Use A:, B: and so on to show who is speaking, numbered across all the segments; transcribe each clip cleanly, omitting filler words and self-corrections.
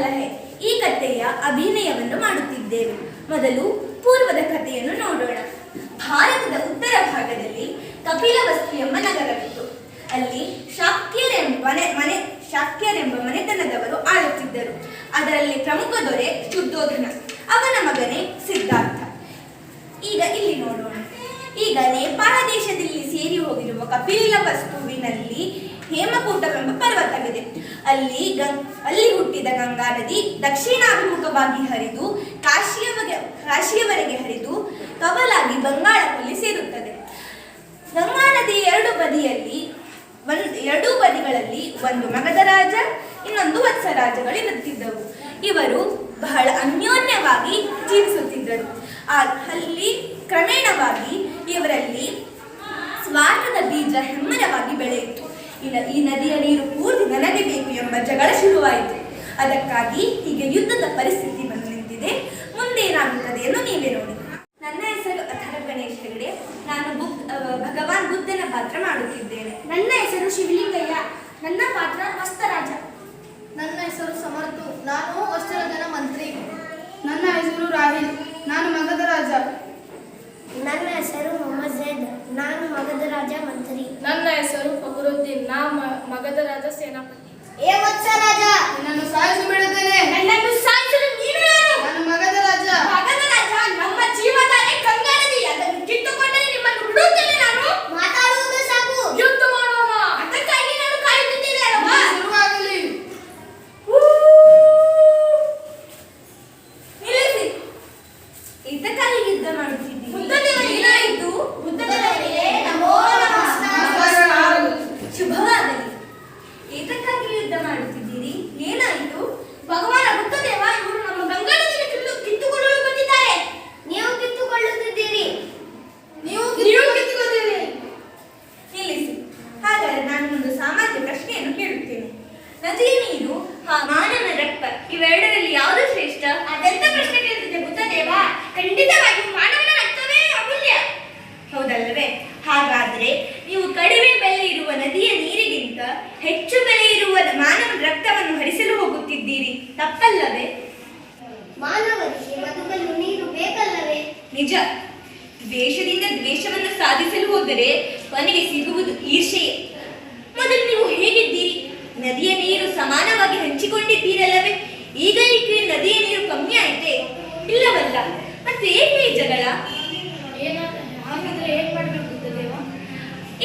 A: ಸಲಹೆ ಈ ಕಥೆಯ ಅಭಿನಯವನ್ನು ಮಾಡುತ್ತಿದ್ದೇವೆ. ಮೊದಲು ಪೂರ್ವದ ಕಥೆಯನ್ನು ನೋಡೋಣ. ಭಾರತದ ಉತ್ತರ ಭಾಗದಲ್ಲಿ ಕಪಿಲವಸ್ತು ಎಂಬ ನಗರವಿತ್ತು. ಅಲ್ಲಿ ಶಾಕ್ಯರೆಂಬ ಮನೆತನದವರು ಆಳುತ್ತಿದ್ದರು. ಅದರಲ್ಲಿ ಪ್ರಮುಖ ದೊರೆ ಶುದ್ಧೋಧನ, ಅವನ ಮಗನೇ ಸಿದ್ಧಾರ್ಥ. ಈಗ ಇಲ್ಲಿ ನೋಡೋಣ. ಈಗ ನೇಪಾಳ ದೇಶದಲ್ಲಿ ಸೇರಿ ಹೋಗಿರುವ ಕಪಿಲವಸ್ತುವಿನಲ್ಲಿ ಹೇಮಕೂಟವೆಂಬ ಪರ್ವತವಿದೆ. ಅಲ್ಲಿ ಹುಟ್ಟಿದ ಗಂಗಾ ನದಿ ದಕ್ಷಿಣಾಭಿಮುಖವಾಗಿ ಹರಿದು ಕಾಶಿಯವರೆಗೆ ಹರಿದು ಕವಲಾಗಿ ಬಂಗಾಳದಲ್ಲಿ ಸೇರುತ್ತದೆ. ಗಂಗಾ ನದಿಯ ಎರಡೂ ಬದಿಗಳಲ್ಲಿ ಒಂದು ಮಗಧ ರಾಜ, ಇನ್ನೊಂದು ವತ್ಸ ರಾಜಗಳಿರುತ್ತಿದ್ದವು. ಇವರು ಬಹಳ ಅನ್ಯೋನ್ಯವಾಗಿ ಜೀವಿಸುತ್ತಿದ್ದರು. ಅಲ್ಲಿ ಕ್ರಮೇಣವಾಗಿ ಇವರಲ್ಲಿ ಸ್ವಾರ್ಥದ ಬೀಜ ಹೆಮ್ಮರವಾಗಿ ಬೆಳೆಯಿತು. ಈ ನದಿಯ ನೀರು ಪೂರ್ತಿ ನನಗೆ ಬೇಕು ಎಂಬ ಜಗಳ ಶುರುವಾಯಿತು. ಅದಕ್ಕಾಗಿ ಹೀಗೆ ಯುದ್ಧದ ಪರಿಸ್ಥಿತಿ ಬಂದು ನಿಂತಿದೆ. ಮುಂದೇನಾಗುತ್ತದೆ ಎಂದು ನೀವೇ ನೋಡಿ. ನನ್ನ ಹೆಸರು ಅಥರ್ವ ಗಣೇಶ್ ಹೆಗಡೆ. ನಾನು ಭಗವಾನ್ ಬುದ್ಧನ ಪಾತ್ರ ಮಾಡುತ್ತಿದ್ದೇನೆ.
B: ನನ್ನ ಹೆಸರು ಶಿವಲಿಂಗಯ್ಯ. ನನ್ನ ಪಾತ್ರ ವಸ್ತರಾಜ.
C: ನನ್ನ ಹೆಸರು ಸಮರ್ಥು. ನಾನು ವಸ್ತ್ರಧನ ಮಂತ್ರಿ.
D: ನನ್ನ ಹೆಸರು ರಾಹಿಲ್. ನಾನು ಮಗಧ ರಾಜ.
E: ನನ್ನ ಹೆಸರು ಮೊಹಮ್ಮದ್ ಝೈದ್. ನಾನು ಮಗಧ ರಾಜ ಮಂತ್ರಿ.
F: ನನ್ನ ಹೆಸರು ಫಕರುದ್ದೀನ್. ನಾನು ಮಗಧ ರಾಜ ಸೇನಾಪತಿ.
C: ಏ ವತ್ಸ ರಾಜ,
D: ನಿನ್ನನ್ನು ಸಾಯಿಸಿ ಬಿಡುತ್ತೇನೆ.
B: ನನ್ನನ್ನು ಸಾಯಿಸಲು ನೀನು ಯಾರು?
D: ನಾನು ಮಗಧ ರಾಜ.
B: ಮಗಧ ರಾಜ ನಮ್ಮ ಜೀವದಾನೆ ಗಂಗಾ ನದಿ. ಅದನ್ನು ಕಿತ್ತುಕೊಂಡರೆ ನಿಮ್ಮನ್ನು ಬಿಡುತ್ತೇನೆ ನಾನು.
C: ಮಾತಾಡುವುದು ಸಾಕು,
F: ಯುದ್ಧ ಮಾಡೋಣ.
B: ಅದಕ್ಕಾಗಿ ನಾನು ಕಾಯುತ್ತಿದ್ದೇನೆ ಅಲ್ವಾ?
D: ಶುರುವಾಗಲಿ.
A: ನಿಲ್ಲಿಸಿ. ಇದಕ್ಕಾಗಿ ಯುದ್ಧ ಮಾಡುತ್ತಿದ್ದೀವಿ.
B: ಏನಾಯಿತು?
C: ಬುದ್ಧದೇವರಿಗೆ ನಮೋ ನಮಃ.
A: ಶುಭವಾಗಲಿ. ಇದಕ್ಕಾಗಿ ಯುದ್ಧ ಮಾಡುತ್ತಿದ್ದೀರಿ, ಏನಾಯಿತು?
B: ಭಗವಾನ ಬುದ್ಧದೇವ ಇವರು ನಮ್ಮ ಗಂಗಾ ನದಿಯನ್ನು ಕಿತ್ತುಕೊಳ್ಳಲು ಬಂದಿದ್ದಾರೆ.
C: ನೀವು ಕಿತ್ತುಕೊಳ್ಳುತ್ತಿದ್ದೀರಿ.
B: ನೀವು ಕಿತ್ತುಕೊಳ್ಳುತ್ತೀರಿ.
A: ನಿಲ್ಲಿಸಿ. ಹಾಗಾದರೆ ನಾನು ಒಂದು ಸಾಮಾನ್ಯ ಪ್ರಶ್ನೆಯನ್ನು ಕೇಳುತ್ತೇನೆ. ನದಿಯ ನೀರು ಮಾನವ ರಕ್ತ ಇವೆರಡರಲ್ಲಿ ಯಾವುದು ಶ್ರೇಷ್ಠ?
B: ಅದೆಂತ ಪ್ರಶ್ನೆ ಕೇಳ್ತಿದ್ದೆ ಬುದ್ಧದೇವ? ಖಂಡಿತವಾಗಿ ಮಾನವನ ರಕ್ತವೇ ಅಮೂಲ್ಯ.
A: ಹೌದಲ್ಲವೇ? ಹಾಗಾದರೆ ನೀವು ಕಡಿಮೆ ಬೆಲೆ ಇರುವ ನದಿಯ ನೀರಿಗಿಂತ ಹೆಚ್ಚು ಬೆಲೆ ಇರುವ ಮಾನವನ ರಕ್ತವನ್ನು ಹರಿಸಲು ಹೋಗುತ್ತಿದ್ದೀರಿ, ತಪ್ಪಲ್ಲವೇ?
C: ಮಾನವರಿಗೆ ಬದುಕಲು ನೀರು ಬೇಕಲ್ಲವೇ?
A: ನಿಜ. ದ್ವೇಷದಿಂದ ದ್ವೇಷವನ್ನು ಸಾಧಿಸಲು ಹೋದರೆ ಕೊನೆಗೆ ಸಿಗುವುದು ಈರ್ಷೆಯೇ. ಮೊದಲು ನೀವು ಹೇಗಿದ್ದೀರಿ? ನದಿಯ ನೀರು ಸಮಾನವಾಗಿ ಹಂಚಿಕೊಂಡಿದ್ದೀರಲ್ಲವೇ? ಈಗ ನದಿಯ ನೀರು ಕಮ್ಮಿ ಆಯಿತೆ? ಇಲ್ಲವಲ್ಲ. ಮತ್ತೆ ಏಕೆ ಈ ಜಗಳ?
F: ಹಾಗಿದ್ರೆ ಏನ್ ಮಾಡ್ಬೇಕು ಬುದ್ಧದೇವ?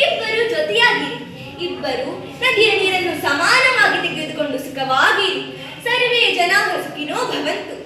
A: ಇಬ್ಬರು ಜೊತೆಯಾಗಿರಿ. ಇಬ್ಬರು ನದಿಯ ನೀರನ್ನು ಸಮಾನವಾಗಿ ತೆಗೆದುಕೊಂಡು ಸುಖವಾಗಿರಿ. ಸರ್ವೇ ಜನಾಃ ಸುಖಿನೋ ಭವಂತು.